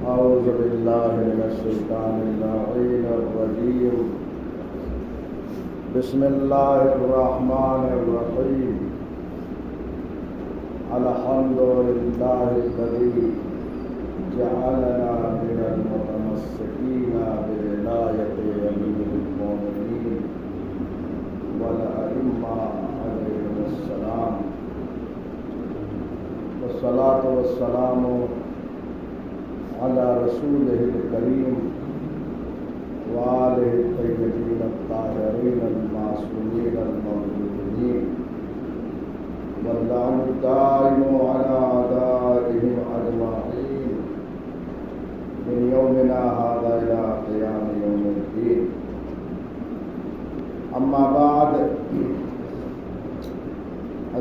أعوذ بالله من الشيطان اللعين الرجيم. بسم الله الرحمن الرحيم. الحمد لله الذي جعلنا من المتمسكين بولاية أمير المؤمنين والأئمة عليهم السلام، والصلاة والسلام على رسوله الكريم وآله الطيبين الطاهرين المعصومين الموجودين، واللعن الدائم على أعدائهم أجمعين من يومنا هذا إلى قيام يوم الدين. أما بعد،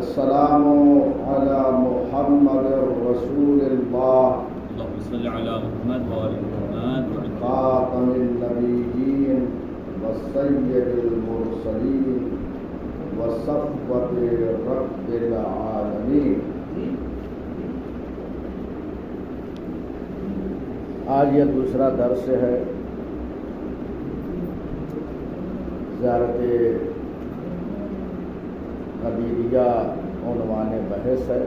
السلام على محمد رسول الله اللهم صل على محمد وآل محمد خاتم النبيين والسيد المرسلين وصفوة رب العالمين. آج یہ دوسرا درس ہے زیارت قدیریہ عنوان بحث ہے.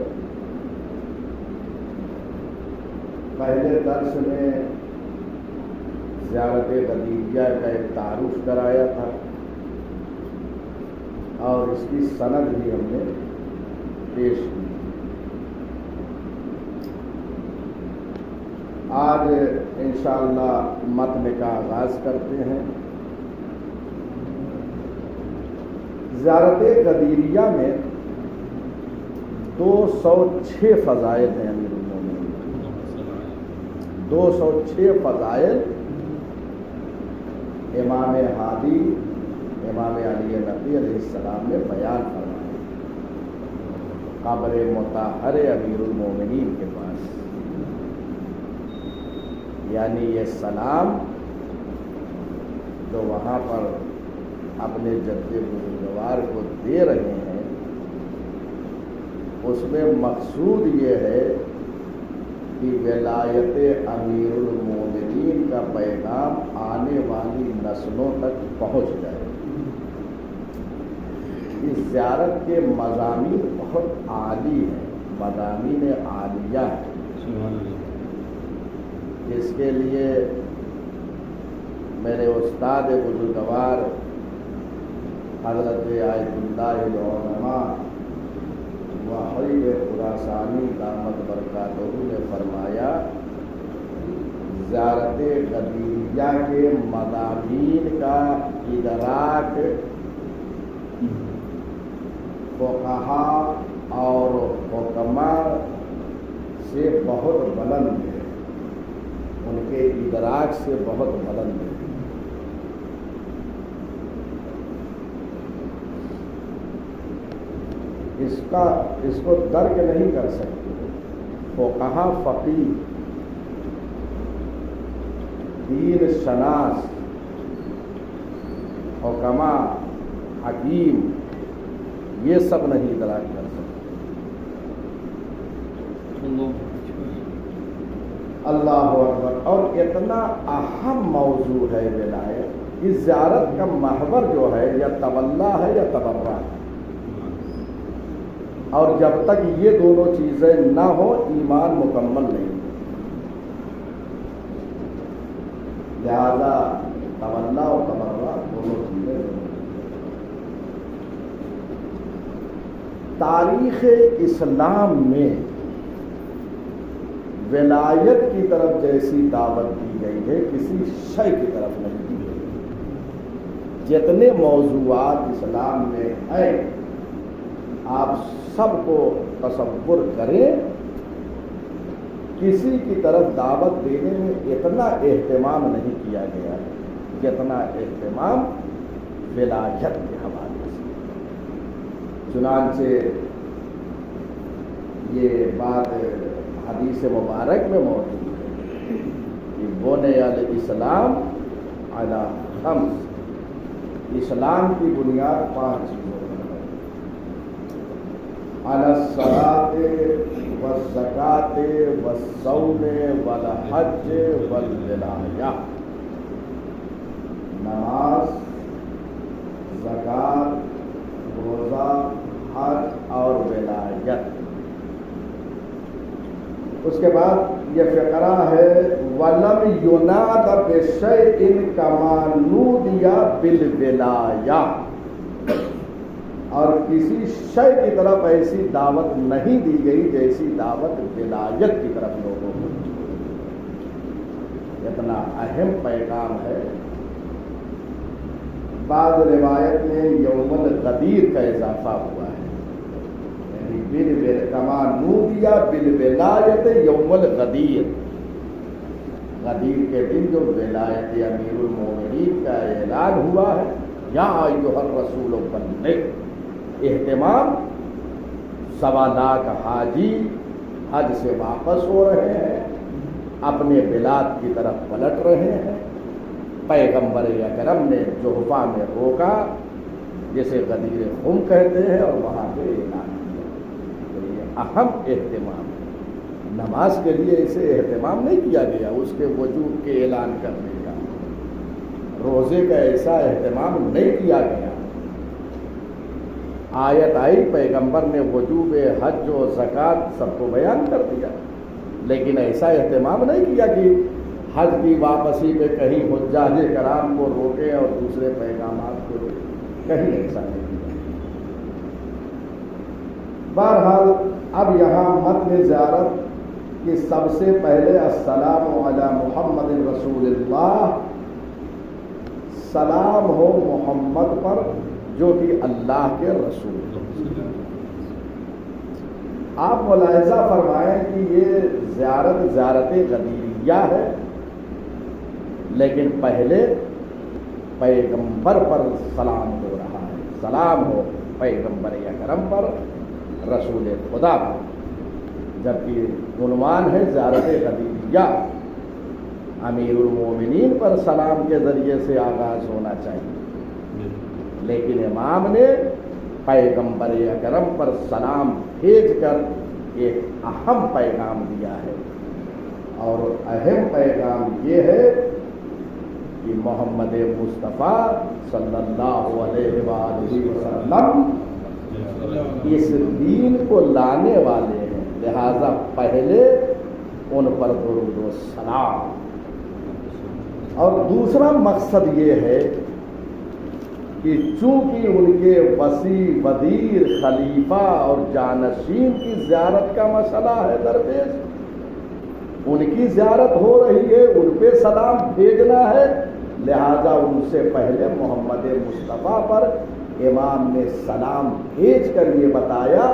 پہلے درس میں زیارت قدیریہ کا ایک تعارف کرایا تھا اور اس کی سند بھی ہم نے پیش کی. آج انشاءاللہ متن کا آغاز کرتے ہیں. زیارت قدیریہ میں 206 فضائل ہیں. امیر المومنین 206 فضائل امام ہادی امام علی نقی علیہ السلام نے بیان فرمائے قبر مطہر امیر المومنین کے پاس. یعنی یہ سلام جو وہاں پر اپنے جد بزرگوار کو دے رہے ہیں، اس میں مقصود یہ ہے کہ ولایت امیر المومنین کا پیغام آنے والی نسلوں تک پہنچ جائے. اس زیارت کے مضامین بہت عالی ہیں، مضامین عالیہ ہیں. اس کے لیے میرے استاد بزرگوار حضرت آیت اللہ العلماء وحید خراسانی دامت برکاتہ نے فرمایا، زیارت قدیریہ کے مضامین کا ادراک فقہا اور حکماء سے بہت بلند ہے، ان کے ادراک سے بہت بلند ہے. اس کو درک نہیں کر سکتے. فقہا فقیہ، دین شناس، حکماء، حکیم، یہ سب نہیں ادراک کر سکتے. اللہ اکبر. اور اتنا اہم موضوع ہے ولایت. اس زیارت کا محور جو ہے یا تولا ہے یا تبرع ہے، اور جب تک یہ دونوں چیزیں نہ ہوں ایمان مکمل نہیں. لہذا تولا اور تبرع دونوں چیزیں. تاریخ اسلام میں ولایت کی طرف جیسی دعوت دی گئی ہے کسی شے کی طرف نہیں دی گئی. جتنے موضوعات اسلام میں ہیں آپ سب کو تصور کریں، کسی کی طرف دعوت دینے میں اتنا اہتمام نہیں کیا گیا ہے جتنا اہتمام ولایت کے حوالے سے. چنانچہ یہ بات حدیث مبارک میں موجود ہے کہ بنی الاسلام علی خمس، اسلام کی بنیاد 5 چیزوں پر ہے. علی الصلاۃ والزکات والصوم والحج والولایہ، نماز، زکات، روزہ، حج اور ولایت۔ اس کے بعد یہ فقرہ ہے وَلَمْ يُنَادَ بِشَيْءٍ كَمَا نُودِيَ بِالْوِلَایَةِ، اور کسی شے کی طرف ایسی دعوت نہیں دی گئی جیسی دعوت ولایت کی طرف لوگوں کو۔ اتنا اہم پیغام ہے۔ بعض روایت میں یوم الغدیر کا اضافہ ہوا ہے، یعنی کما نودیا بالولایت یوم الغدیر، غدیر کے دن جو ولایت امیر المومنین کا اعلان ہوا ہے، یا ایھا الرسول بلغ، اہتمام 1.25 لاکھ حاجی حج سے واپس ہو رہے ہیں، اپنے بلاد کی طرف پلٹ رہے ہیں، پیغمبر اکرم نے جحفہ میں روکا جسے غدیر خم کہتے ہیں، اور وہاں پہ اعلان کیا۔ تو یہ اہم اہتمام ہے۔ نماز کے لیے اسے اہتمام نہیں کیا گیا اس کے وجوب کے اعلان کرنے کا، روزے کا ایسا اہتمام نہیں کیا گیا۔ آیت آئی، پیغمبر نے وجوب حج و زکات سب کو بیان کر دیا، لیکن ایسا اہتمام نہیں کیا کہ حج کی واپسی پہ کہیں حجاج کرام کو روکے اور دوسرے پیغامات کو روکے، کہیں ایسا نہیں کیا۔ بہرحال اب یہاں متن زیارت کہ سب سے پہلے السلام علی محمد رسول اللہ، سلام ہو محمد پر جو کہ اللہ کے رسول۔ آپ ملاحظہ فرمائیں کہ یہ زیارت غدیریہ ہے، لیکن پہلے پیغمبر پر سلام ہو رہا ہے، سلام ہو پیغمبر اکرم پر، رسول خدا پر، جبکہ عنوان ہے زیارت غدیریہ، امیر المومنین پر سلام کے ذریعے سے آغاز ہونا چاہیے، لیکن امام نے پیغمبر اکرم پر سلام بھیج کر ایک اہم پیغام دیا ہے، اور اہم پیغام یہ ہے کہ محمد مصطفیٰ صلی اللہ علیہ وآلہ وسلم اس دین کو لانے والے ہیں، لہذا پہلے ان پر درود و سلام۔ اور دوسرا مقصد یہ ہے کہ چونکہ ان کے وسیع وزیر خلیفہ اور جانشین کی زیارت کا مسئلہ ہے درپیش، ان کی زیارت ہو رہی ہے، ان پہ سلام بھیجنا ہے، لہذا ان سے پہلے محمد مصطفیٰ پر امام نے سلام بھیج کر یہ بتایا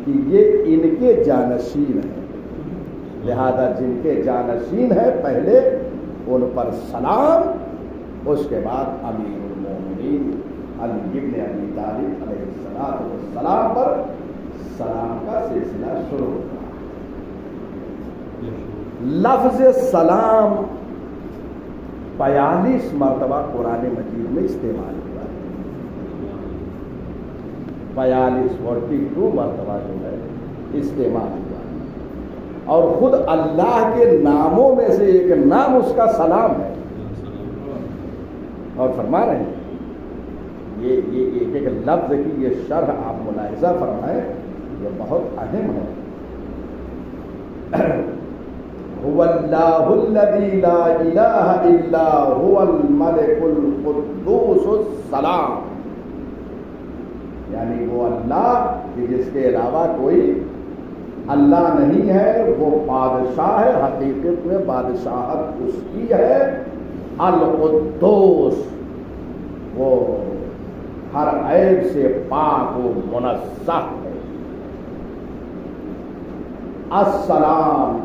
کہ یہ ان کے جانشین ہیں، لہذا جن کے جانشین ہیں پہلے ان پر سلام، اس کے بعد امیر المومنین علی ابن ابی طالب علیہ السلام پر سلام کا سلسلہ شروع ہوتا ہے۔ لفظ سلام 42 مرتبہ قرآن مجید میں استعمال ہوا ہے، 42 مرتبہ جو ہے استعمال ہوا ہے، اور خود اللہ کے ناموں میں سے ایک نام اس کا سلام ہے، اور فرما رہے ہیں یہ ایک لفظ کی یہ شرح آپ ملاحظہ فرمائیں، یہ بہت اہم ہے۔ هو اللہ الذی لا الہ الا هو الملک القدوس السلام، یعنی وہ اللہ کہ جس کے علاوہ کوئی اللہ نہیں ہے، وہ بادشاہ ہے، حقیقت میں بادشاہت اس کی ہے، القدوس، وہ ہر عیب سے پاک و منزہ ہے، السلام،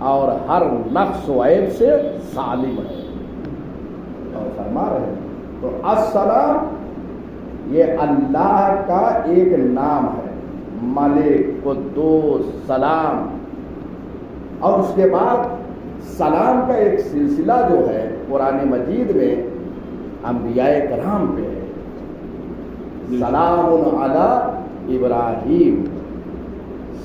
اور ہر نقص و عیب سے سالم ہے۔ اور فرما رہے ہیں تو السلام یہ اللہ کا ایک نام ہے، ملک، قدوس، سلام، اور اس کے بعد سلام کا ایک سلسلہ جو ہے قرآن مجید میں انبیاء کرام پہ ہے، سلام علی ابراہیم،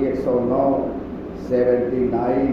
109, 79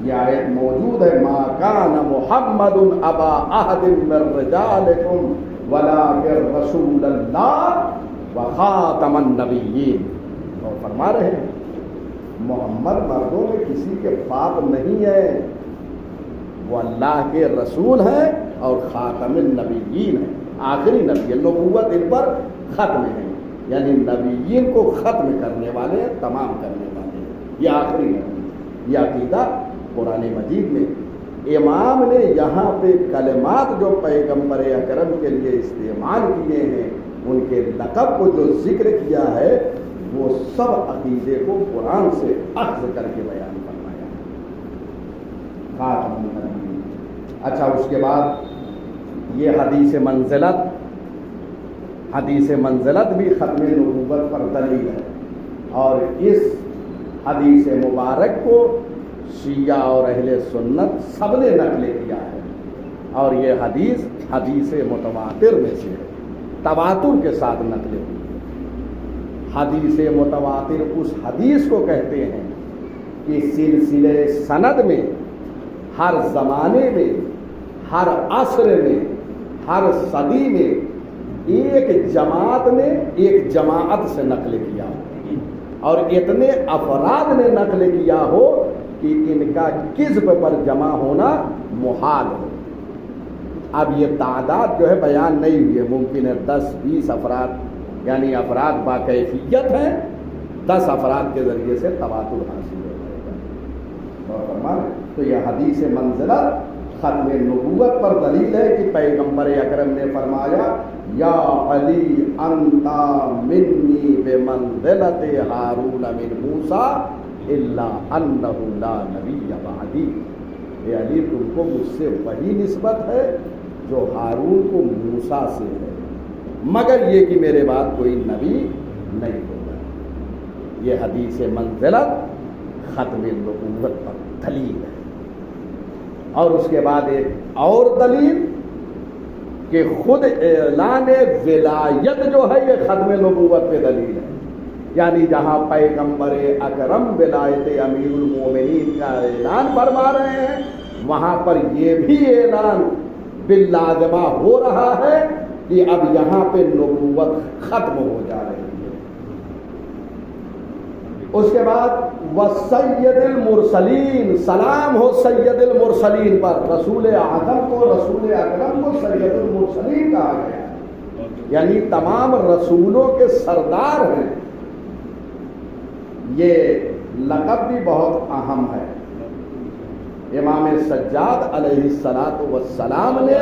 یہ آیت موجود ہے، ما کان محمد ابا احد من رجالکم ولکن رسول اللہ وخاتم النبیین، اور فرما رہے ہیں محمد مردوں میں کسی کے باپ نہیں ہے، وہ اللہ کے رسول ہیں اور خاتم النبیین ہیں، آخری نبی، نبوت ان پر ختم ہے، یعنی نبیین کو ختم کرنے والے ہیں، تمام کرنے والے ہیں، یہ آخری نبی۔ یہ عقیدہ قرآن مجید میں امام نے یہاں پہ کلمات جو پیغمبر اکرم کے لیے استعمال کیے ہیں، ان کے لقب کو جو ذکر کیا ہے، وہ سب عقیدے کو قرآن سے اخذ کر کے بیان فرمایا ہے، خاتم النبیین۔ اچھا، اس کے بعد یہ حدیث منزلت بھی ختم نبوت پر دلیل ہے، اور اس حدیث مبارک کو شیعہ اور اہل سنت سب نے نقل کیا ہے، اور یہ حدیث متواتر میں سے ہے، تواتر کے ساتھ نقل ہوئی ہے۔ حدیث متواتر اس حدیث کو کہتے ہیں کہ سلسلہ سند میں ہر زمانے میں، ہر عصر میں، ہر صدی میں ایک جماعت نے ایک جماعت سے نقل کیا ہو، اور اتنے افراد نے نقل کیا ہو کہ ان کا کذب پر جمع ہونا محال ہو۔ اب یہ تعداد جو ہے بیان نہیں ہوئی ہے، ممکن ہے 10-20 افراد، یعنی افراد باکیفیت ہیں، 10 افراد کے ذریعے سے تواتر حاصل ہو جائے گا۔ اور فرمایا تو یہ حدیث منزلت ختم نبوت پر دلیل ہے کہ پیغمبر اکرم نے فرمایا، یا علی انتا منی بمنزلت ہارون من موسیٰ الا انہ لا نبی بعدی، اے علی تم کو مجھ سے وہی نسبت ہے جو ہارون کو موسیٰ سے ہے، مگر یہ کہ میرے بعد کوئی نبی نہیں ہوگا۔ یہ حدیث منزلت ختم نبوت پر دلیل ہے۔ اور اس کے بعد ایک اور دلیل کہ خود اعلان ولایت جو ہے یہ ختم نبوت پہ دلیل ہے، یعنی جہاں پیغمبر اکرم ولایت امیر المومنین کا اعلان فرما رہے ہیں، وہاں پر یہ بھی اعلان باللازمہ ہو رہا ہے کہ اب یہاں پہ نبوت ختم ہو جا رہی ہے۔ اس کے بعد وسید المرسلین، سلام ہو سید المرسلین پر، رسول اعظم کو، رسول اکرم کو سید المرسلین کہا گیا ہے، یعنی تمام رسولوں کے سردار ہیں۔ یہ لقب بھی بہت اہم ہے۔ امام سجاد علیہ السلام نے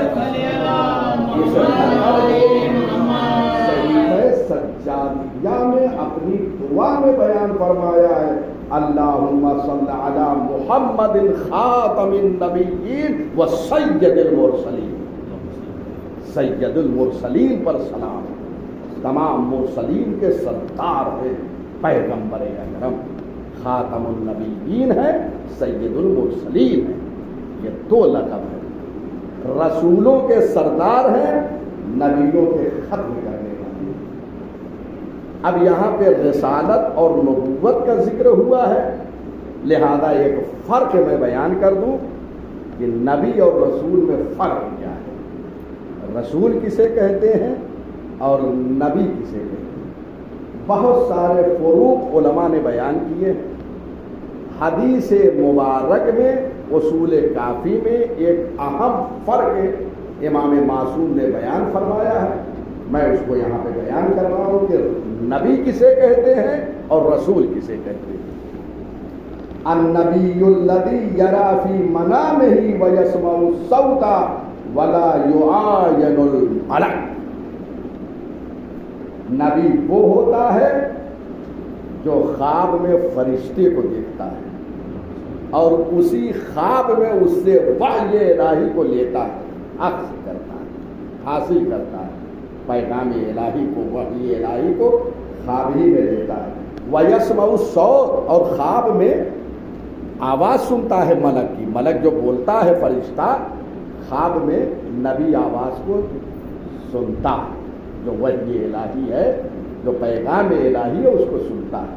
اس صحیفہ سجادیہ میں اپنی دعا میں بیان فرمایا ہے، اللہم صل علی محمد خاتم النبیین و سید المرسلین، سید المرسلین پر سلام، تمام مرسلین کے سردار ہیں پیغمبر اکرم، خاتم النبیین ہے، سید المرسلین ہے، یہ دو لقب ہیں، رسولوں کے سردار ہیں، نبیوں کے ختم کرنے والے۔ اب یہاں پہ رسالت اور نبوت کا ذکر ہوا ہے، لہذا ایک فرق میں بیان کر دوں کہ نبی اور رسول میں فرق کیا ہے، رسول کسے کہتے ہیں اور نبی کسے کہتے ہیں۔ بہت سارے فروق علماء نے بیان کیے ہیں۔ حدیث مبارک میں، اصول کافی میں ایک اہم فرق امام معصوم نے بیان فرمایا ہے، میں اس کو یہاں پہ بیان کر رہا ہوں کہ نبی کسے کہتے ہیں اور رسول کسے کہتے ہیں۔ النبی الذی یری فی منامہ ویسمع الصوت ولا یعاین الملک، نبی وہ ہوتا ہے جو خواب میں فرشتے کو دیکھتا ہے اور اسی خواب میں اس سے وحی الہی کو لیتا ہے، اخذ کرتا ہے، حاصل کرتا ہے، پیغام الہی کو، وحی الہی کو خواب ہی میں لیتا ہے۔ وَيَسْمَعُ الصَّوْتَ، اور خواب میں آواز سنتا ہے ملک کی، ملک جو بولتا ہے فرشتہ، خواب میں نبی آواز کو سنتا ہے، جو وحی الہی ہے، جو پیغام الہی ہے اس کو سنتا ہے۔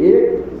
1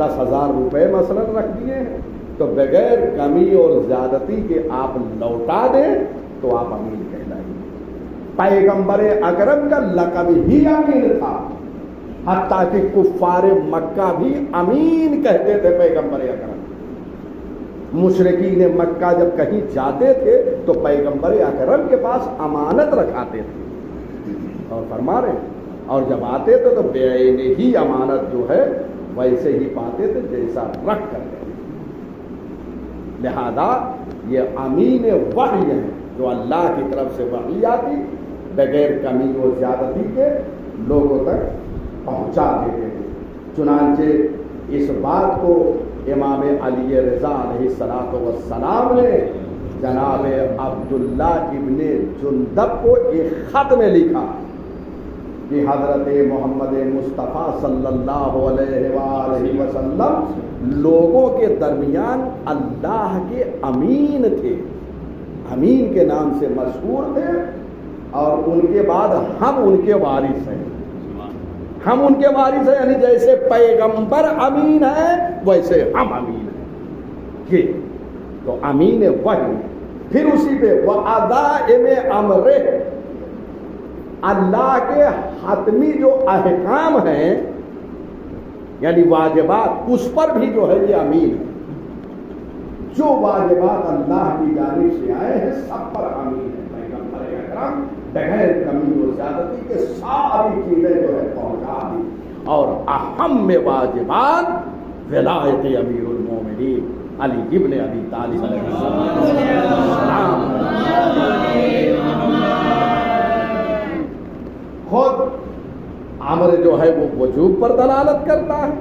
10,000 روپے مثلا رکھ دیے ہیں تو بغیر کمی اور زیادتی کے آپ لوٹا دیں تو آپ امین کہلائیں گے۔ پیغمبر اکرم کا لقب ہی امین تھا، حتیٰ کہ کفار مکہ بھی امین کہتے تھے پیغمبر اکرم۔ مشرکین مکہ جب کہیں جاتے تھے تو پیغمبر اکرم کے پاس امانت رکھاتے تھے، اور فرما رہے ہیں، اور جب آتے تھے تو بے عین ہی امانت جو ہے ویسے ہی پاتے تھے جیسا رکھ کر گئے۔ لہذا یہ امین وحی ہے جو اللہ کی طرف سے وحی آتی بغیر کمی و زیادتی کے لوگوں تک پہنچا دیتے ہیں۔ چنانچہ اس بات کو امام علی رضا علیہ السلام نے جناب عبداللہ ابن جندب کو ایک خط میں لکھا کہ حضرت محمد مصطفیٰ صلی اللہ علیہ وآلہ وسلم لوگوں کے درمیان اللہ کے امین تھے، امین کے نام سے مشہور تھے، اور ان کے بعد ہم ان کے وارث ہیں، ہم ان کے وارث ہیں، یعنی جیسے پیغمبر امین ہے ویسے ہم امین ہیں۔ یہ تو امین وحی، پھر اسی پہ وَعَدَائِمِ أَمْرِهِ، اللہ کے حتمی جو احکام ہیں یعنی واجبات، اس پر بھی جو ہے یہ امین ہے۔ جو واجبات اللہ کی جانب سے آئے ہیں سب پر امین ہے پیغمبر اکرم، بغیر کمی و زیادتی کے ساری چیزیں جو ہے پہنچا دی۔ اور اہم واجبات ولایت امیر المومنین علی ابن ابی طالب علیہ السلام۔ خود امر جو ہے وہ وجوب پر دلالت کرتا ہے،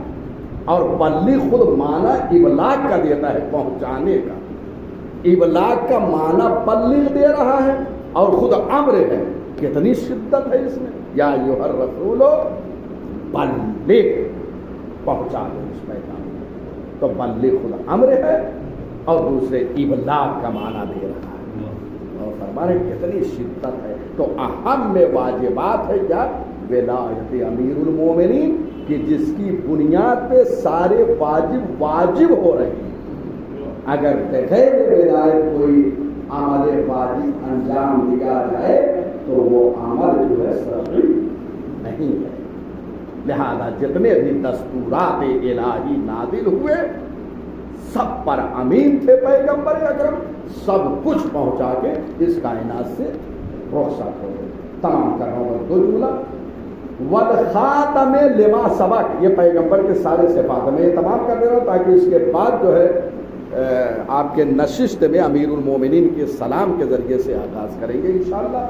اور بلغ خود معنی ابلاغ کا دیتا ہے، پہنچانے کا۔ ابلاغ کا معنی بلغ دے رہا ہے اور خود امر ہے، کتنی شدت ہے اس میں۔ یا ایھا الرسول بلغ، پہنچا دو اس پیغام کو۔ تو بلغ خود امر ہے اور دوسرے ابلاغ کا معنی دے رہا ہے، اور فرمانے کتنی شدت ہے۔ تو اہم واجبات ہے کیا؟ ولایت امیر المومنین، کہ جس کی بنیاد پہ سارے واجب ہو رہے ہیں۔ اگر بغیر ولایت کوئی عمل واجب انجام دیا جائے تو وہ عمل جو ہے شرعی نہیں ہے۔ لہذا جتنے بھی دستورات الہی نازل ہوئے سب پر امین تھے پیغمبر اکرم، سب کچھ پہنچا کے اس کائنات سے رخصت ہو گئے۔ تمام کر رہا ہوں دو جملہ، والخاتم لما سبق، یہ پیغمبر کے سارے صفات میں یہ تمام کر دے رہا ہوں تاکہ اس کے بعد جو ہے آپ کے نشست میں امیر المومنین کے سلام کے ذریعے سے آغاز کریں گے انشاءاللہ۔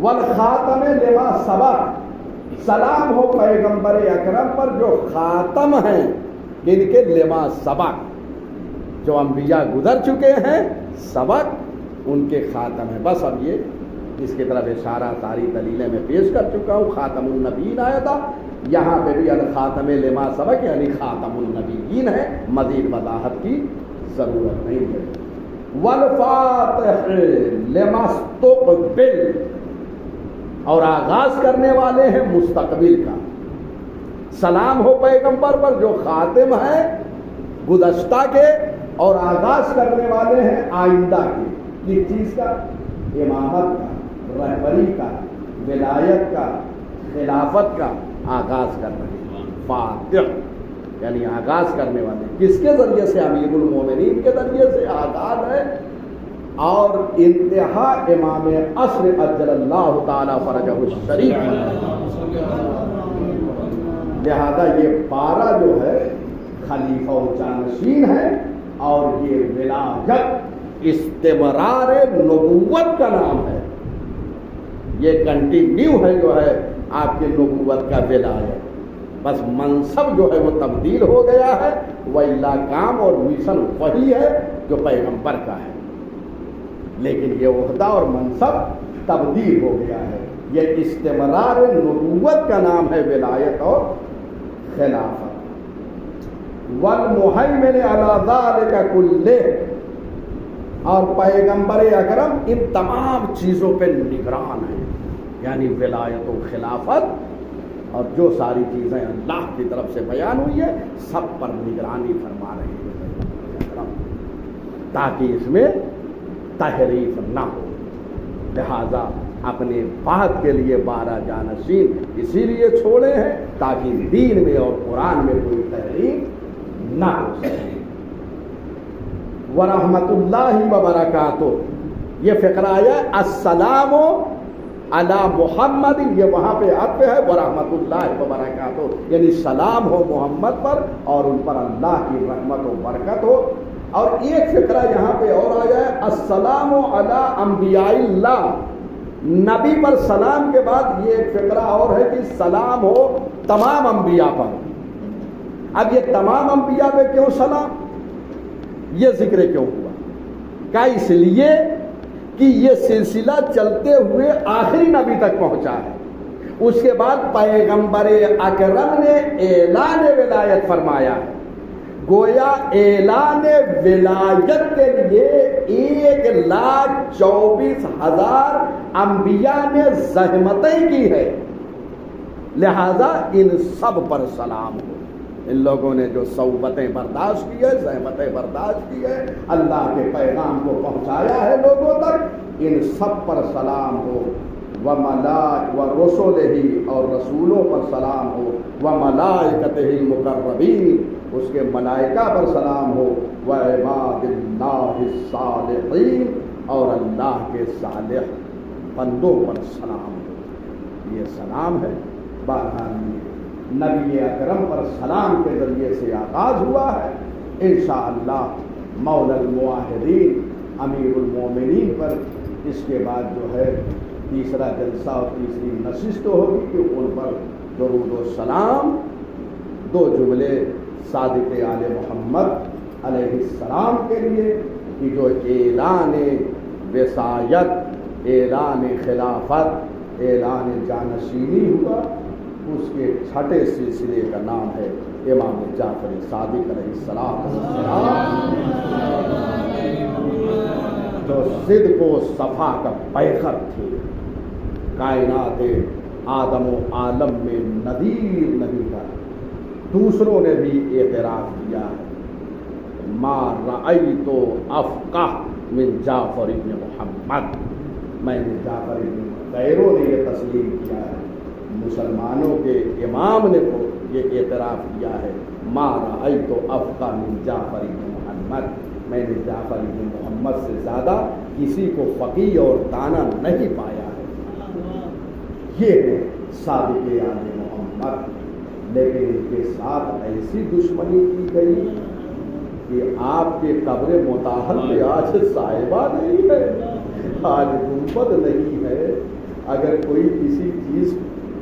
والخاتم لما سبق، سلام ہو پیغمبر اکرم پر جو خاتم ہیں، جن کے لما سبق، جو انبیاء گزر چکے ہیں سبق ان کے خاتم ہیں۔ بس اب یہ اس کی طرف اشارہ ساری دلیلیں میں پیش کر چکا ہوں۔ خاتم النبیین آیا تھا، یہاں پہ بھی الخاتم لما سبق یعنی خاتم النبیین ہے، مزید وضاحت کی ضرورت نہیں ہے۔ والفاتح لما استقبل، اور آغاز کرنے والے ہیں مستقبل کا۔ سلام ہو پیغمبر پر جو خاتم ہے گزشتہ کے اور آغاز کرنے والے ہیں آئندہ کے۔ یہ چیز کا امامت کا، رہبری کا، ولایت کا، خلافت کا آغاز کر رہے ہیں۔ فاتح یعنی آغاز کرنے والے، کس کے ذریعے سے؟ امیر المومنین کے ذریعے سے آغاز ہے، اور انتہا امام عصر عجل اللہ تعالی فرجہ الشریف۔ لہذا یہ پارہ جو ہے خلیفہ و جانشین ہے، اور یہ ولایت استمرار نبوت کا نام ہے، یہ کنٹینیو ہے جو ہے آپ کے نبوت کا ولایت۔ بس منصب جو ہے وہ تبدیل ہو گیا ہے، وإلا کام اور مشن وہی ہے جو پیغمبر کا ہے، لیکن یہ عہدہ اور منصب تبدیل ہو گیا ہے۔ یہ استمرار نبوت کا نام ہے ولایت اور خلافت۔ والمہیمن علی ذلک کلہ، اور پیغمبر اکرم ان تمام چیزوں پہ نگران ہے، یعنی ولایت و خلافت اور جو ساری چیزیں اللہ کی طرف سے بیان ہوئی ہے سب پر نگرانی فرما رہے ہیں تاکہ اس میں تحریف نہ ہو. لہذا اپنے بات کے لیے 12 جانشین اسی لیے چھوڑے ہیں تاکہ دین میں اور قرآن میں کوئی تحریف نہ ہو سکے. ورحمۃ اللہ وبرکاتہ یہ فقرہ آیا السلام علی محمد، یہ وہاں پہ عطف ہے ورحمۃ اللہ وبرکاتہ، یعنی سلام ہو محمد پر اور ان پر اللہ کی رحمت و برکت ہو. اور ایک فقرہ یہاں پہ اور آیا ہے السلام علی انبیاء اللہ، نبی پر سلام کے بعد یہ ایک فقرہ اور ہے کہ سلام ہو تمام انبیاء پر. اب یہ تمام انبیاء پہ کیوں سلام، یہ ذکر کیوں ہوا؟ کہ اس لیے کہ یہ سلسلہ چلتے ہوئے آخری نبی تک پہنچا ہے. اس کے بعد پیغمبر اکرم نے اعلان ولایت فرمایا ہے. گویا اعلان ولایت کے لیے 1,24,000 انبیاء نے زحمتیں کی ہے. لہذا ان سب پر سلام ہو. ان لوگوں نے جو صعوبتیں برداشت کی ہے، زحمتیں برداشت کی ہے، اللہ کے پیغام کو پہنچایا ہے لوگوں تک، ان سب پر سلام ہو. وَرُسُلِهِ اور رسولوں پر سلام ہو. وَمَلَائِكَتِهِ الْمُقَرَّبِينَ اس کے ملائکہ پر سلام ہو. وَعِبَادِ اللَّهِ الصَّالِحِينَ اور اللہ کے صالح بندوں پر سلام ہو. یہ سلام ہے. بہرحال نبی اکرم پر سلام کے ذریعے سے آغاز ہوا ہے. انشاءاللہ مولا الموحدین امیر المومنین پر اس کے بعد جو ہے تیسرا جلسہ اور تیسری نشست ہوگی کہ ان پر درود و سلام 2 جملے صادق آل محمد علیہ السلام کے لیے کہ جو اعلان وصایت، اعلان خلافت، اعلان جانشینی ہوا، اس کے چھٹے سلسلے کا نام ہے امام جعفر صادق علیہ السلام، جو صدق و صفا کا پیکر تھے. کائنات آدم و عالم میں نذیر نہیں تھا. دوسروں نے بھی اعتراف کیا ہے ما رأیت افقہ من جعفر بن محمد، میں نے جعفر بن، غیروں نے یہ تسلیم کیا ہے، مسلمانوں کے امام نے یہ اعتراف کیا ہے ما رأیت افقہ من جعفر بن محمد، میں نے جعفر بن محمد سے زیادہ کسی کو فقیہ اور دانا نہیں پایا ہے. یہ ہے صادق آل محمد. لیکن ان کے ساتھ ایسی دشمنی کی گئی کہ آپ کے قبر مطہر پہ آج صاحبہ نہیں ہے، آج گنبد نہیں ہے. اگر کوئی کسی چیز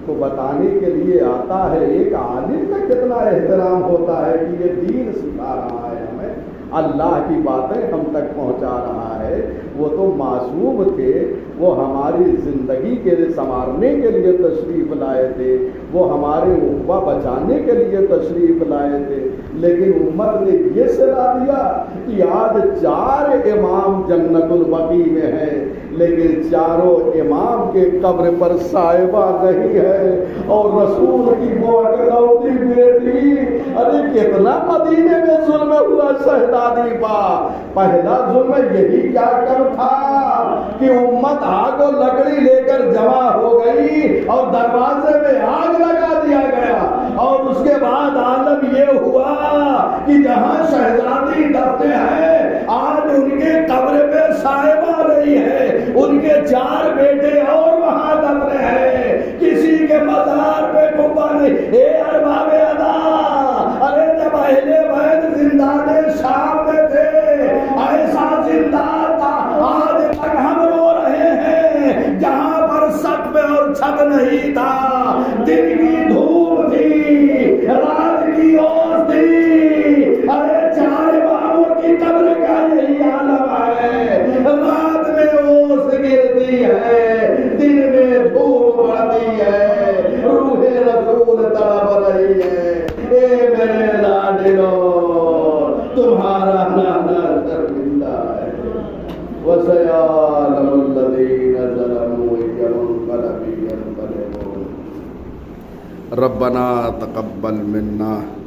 کو بتانے کے لیے آتا ہے، ایک عالم کا کتنا احترام ہوتا ہے کہ یہ دین سکھا رہا ہے، ہمیں اللہ کی باتیں ہم تک پہنچا رہا ہے. وہ تو معصوم تھے، وہ ہماری زندگی کے لیے سنوارنے کے لیے تشریف لائے تھے، وہ ہمارے عقبہ بچانے کے لیے تشریف لائے تھے. لیکن امت نے یہ صلاح دیا کہ آج 4 امام جنت البقیع میں ہیں، لیکن چاروں امام کے قبر پر صاحبہ نہیں ہے. اور رسول کی وہ اکلوتی بیٹی، ارے کتنا مدینے میں ظلم ہوا شہزادی پا. پہلا ظلم یہی کیا کر تھا کہ امت آگ و لکڑی لے کر جمع ہو گئی اور دروازے میں آگ لگا دیا گیا. اور اس کے بعد عالم یہ ہوا کہ جہاں شہزادی دفنے ہیں آج ان کے قبر پہ صاحبہ نہیں ہے، ان کے 4 بیٹے اور وہاں دفنے ہیں، کسی کے مزار پہ کبا نہیں. اے ارباب ادا، ارے جب اہل بیت زندان شام میں تھے ایسا زندان تھا، آج تک ہم رو رہے ہیں جہاں پر سقف اور چھت نہیں تھا. دن کی دھوپ تھی، رات کی اوس تھی. ارے 4 اماموں کی قبر کا یہی عالم ہے. رات میں اوس گرتی ہے، دن میں دھوپ پڑتی ہے، روح رسول تڑپ رہی ہے. اے میرے لاڈلو، تمہارا نانا شرمندہ ہے. وَسَيَعْلَمُ الَّذِينَ ظَلَمُوا أَيَّ مُنقَلَبٍ يَنقَلِبُونَ ربنا تقبل منا